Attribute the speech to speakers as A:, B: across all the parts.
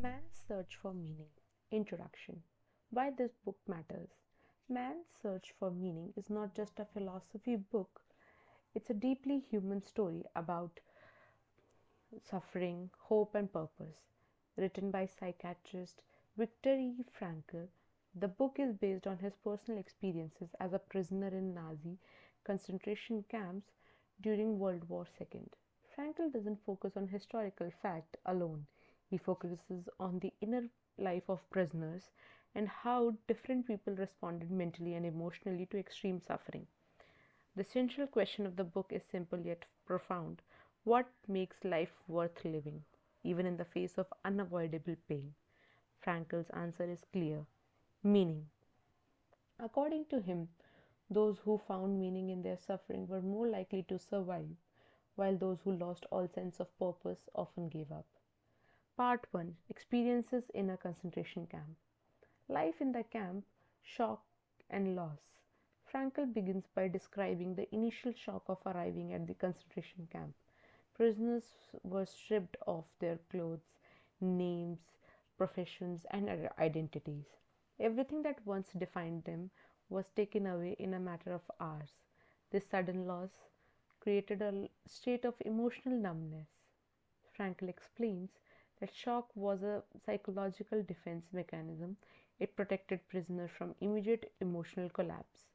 A: Man's Search for Meaning. Introduction. Why this book matters. Man's Search for Meaning is not just a philosophy book, it's a deeply human story about suffering, hope, and purpose. Written by psychiatrist Viktor E. Frankl, the book is based on his personal experiences as a prisoner in Nazi concentration camps during World War II. Frankl doesn't focus on historical fact alone. He focuses on the inner life of prisoners and how different people responded mentally and emotionally to extreme suffering. The central question of the book is simple yet profound. What makes life worth living, even in the face of unavoidable pain? Frankl's answer is clear: meaning. According to him, those who found meaning in their suffering were more likely to survive, while those who lost all sense of purpose often gave up. Part 1: Experiences in a Concentration Camp. Life in the camp, shock and loss. Frankl begins by describing the initial shock of arriving at the concentration camp. Prisoners were stripped of their clothes, names, professions, and identities. Everything that once defined them was taken away in a matter of hours. This sudden loss created a state of emotional numbness. Frankl explains that shock was a psychological defense mechanism. It protected prisoners from immediate emotional collapse.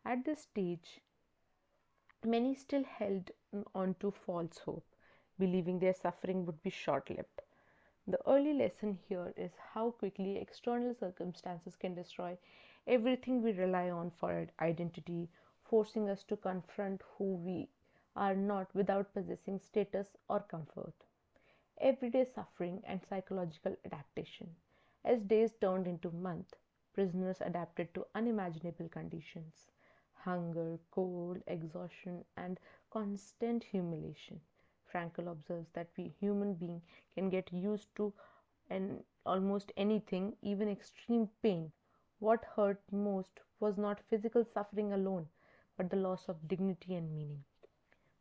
A: At this stage, many still held on to false hope, believing their suffering would be short lived. The early lesson here is how quickly external circumstances can destroy everything we rely on for our identity, forcing us to confront who we are not without possessing status or comfort. Everyday suffering and psychological adaptation. As days turned into months, prisoners adapted to unimaginable conditions: hunger, cold, exhaustion, and constant humiliation. Frankl observes that we human beings can get used to almost anything, even extreme pain. What hurt most was not physical suffering alone, but the loss of dignity and meaning.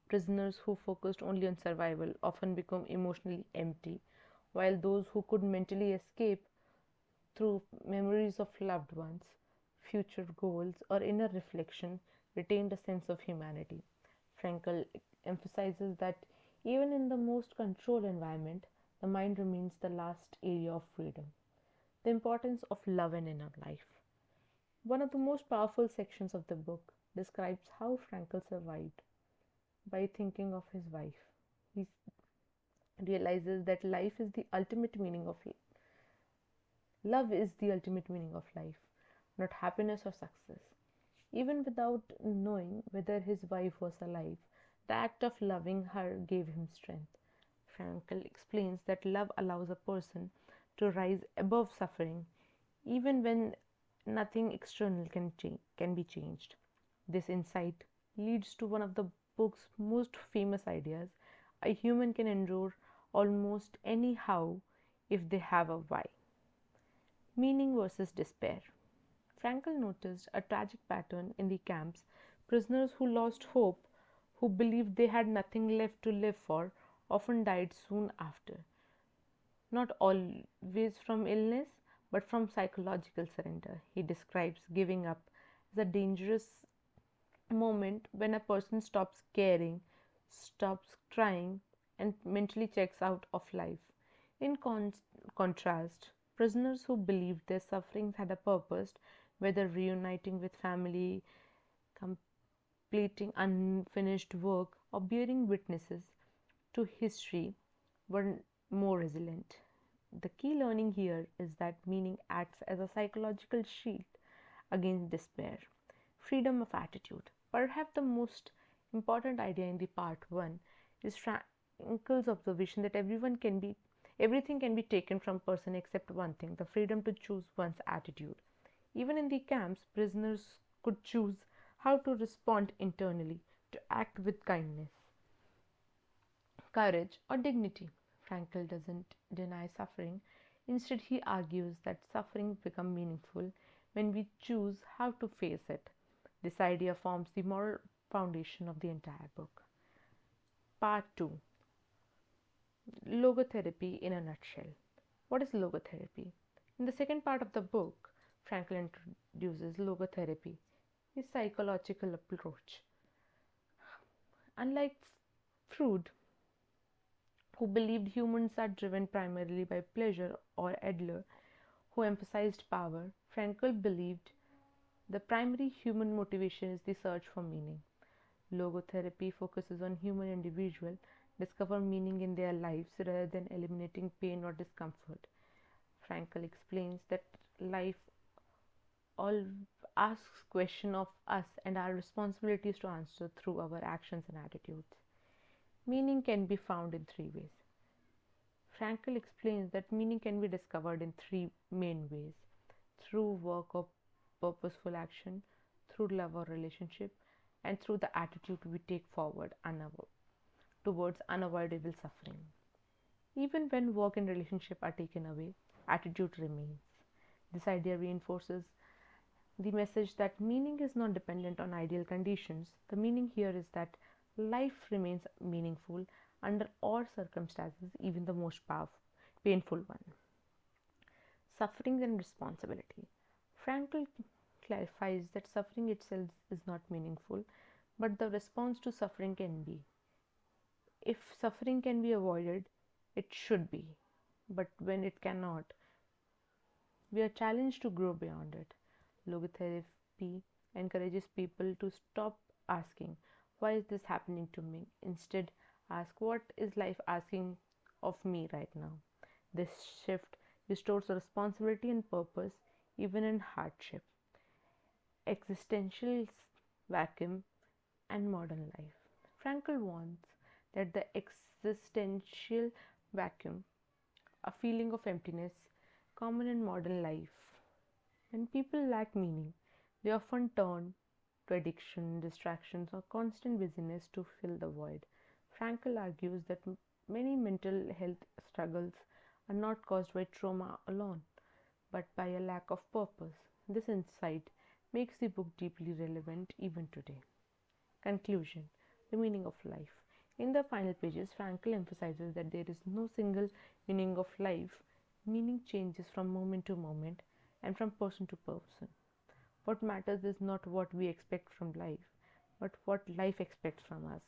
A: Prisoners who focused only on survival often become emotionally empty, while those who could mentally escape through memories of loved ones, future goals, or inner reflection retained a sense of humanity. Frankl emphasizes that even in the most controlled environment, the mind remains the last area of freedom. The importance of love and inner life. One of the most powerful sections of the book describes how Frankl survived by thinking of his wife. He realizes that life is the ultimate meaning of love is the ultimate meaning of life, not happiness or success. Even without knowing whether his wife was alive, the act of loving her gave him strength. Frankl explains that love allows a person to rise above suffering, even when nothing external can be changed. This insight leads to one of the book's most famous ideas: a human can endure almost anyhow if they have a why. Meaning versus despair. Frankl noticed a tragic pattern in the camps: prisoners who lost hope, who believed they had nothing left to live for, often died soon after. Not always from illness, but from psychological surrender. He describes giving up as a dangerous moment when a person stops caring, stops trying, and mentally checks out of life. In contrast, prisoners who believed their sufferings had a purpose, whether reuniting with family, completing unfinished work, or bearing witnesses to history, were more resilient. The key learning here is that meaning acts as a psychological shield against despair. Freedom of attitude. Perhaps the most important idea in the part 1 is Frankl's observation that everything can be taken from person except one thing: the freedom to choose one's attitude. Even in the camps, prisoners could choose how to respond internally, to act with kindness, courage, or dignity. Frankl doesn't deny suffering. Instead, he argues that suffering becomes meaningful when we choose how to face it. This idea forms the moral foundation of the entire book. Part 2: Logotherapy in a nutshell. What is logotherapy? In the second part of the book, Frankl introduces logotherapy, a psychological approach. Unlike Freud, who believed humans are driven primarily by pleasure, or Adler, who emphasized power, Frankl believed the primary human motivation is the search for meaning. Logotherapy focuses on human individuals discover meaning in their lives rather than eliminating pain or discomfort. Frankl explains that life all asks questions of us and our responsibilities to answer through our actions and attitudes. Meaning can be found in three ways. Frankl explains that meaning can be discovered in three main ways: through work or purposeful action, through love or relationship, and through the attitude we take forward towards unavoidable suffering. Even when work and relationship are taken away, attitude remains. This idea reinforces the message that meaning is not dependent on ideal conditions. The meaning here is that life remains meaningful under all circumstances, even the most painful one. Suffering and responsibility. Frankl clarifies that suffering itself is not meaningful, but the response to suffering can be. If suffering can be avoided, it should be, but when it cannot, we are challenged to grow beyond it. Logotherapy encourages people to stop asking, why is this happening to me? Instead, ask, what is life asking of me right now? This shift restores responsibility and purpose even in hardship. Existential vacuum and modern life. Frankl warns that the existential vacuum, a feeling of emptiness common in modern life. When people lack meaning, they often turn to addiction, distractions, or constant busyness to fill the void. Frankl argues that many mental health struggles are not caused by trauma alone, but by a lack of purpose. This insight makes the book deeply relevant even today. Conclusion: the meaning of life. In the final pages, Frankl emphasizes that there is no single meaning of life. Meaning changes from moment to moment and from person to person. What matters is not what we expect from life, but what life expects from us.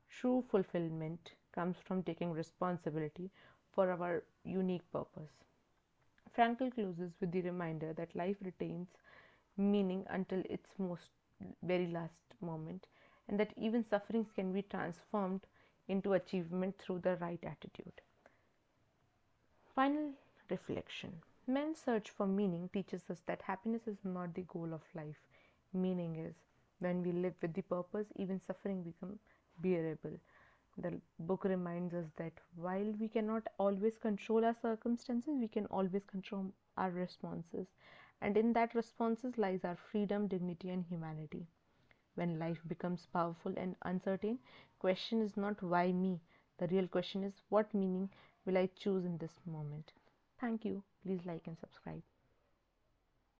A: True fulfillment comes from taking responsibility for our unique purpose. Frankl closes with the reminder that life retains meaning until its very last moment, and that even sufferings can be transformed into achievement through the right attitude. Final reflection. Man's search for meaning teaches us that happiness is not the goal of life. Meaning is. When we live with the purpose, even suffering becomes bearable. The book reminds us that while we cannot always control our circumstances, we can always control our responses. And in that responses lies our freedom, dignity, and humanity. When life becomes powerful and uncertain, question is not why me. The real question is what meaning will I choose in this moment. Thank you. Please like and subscribe.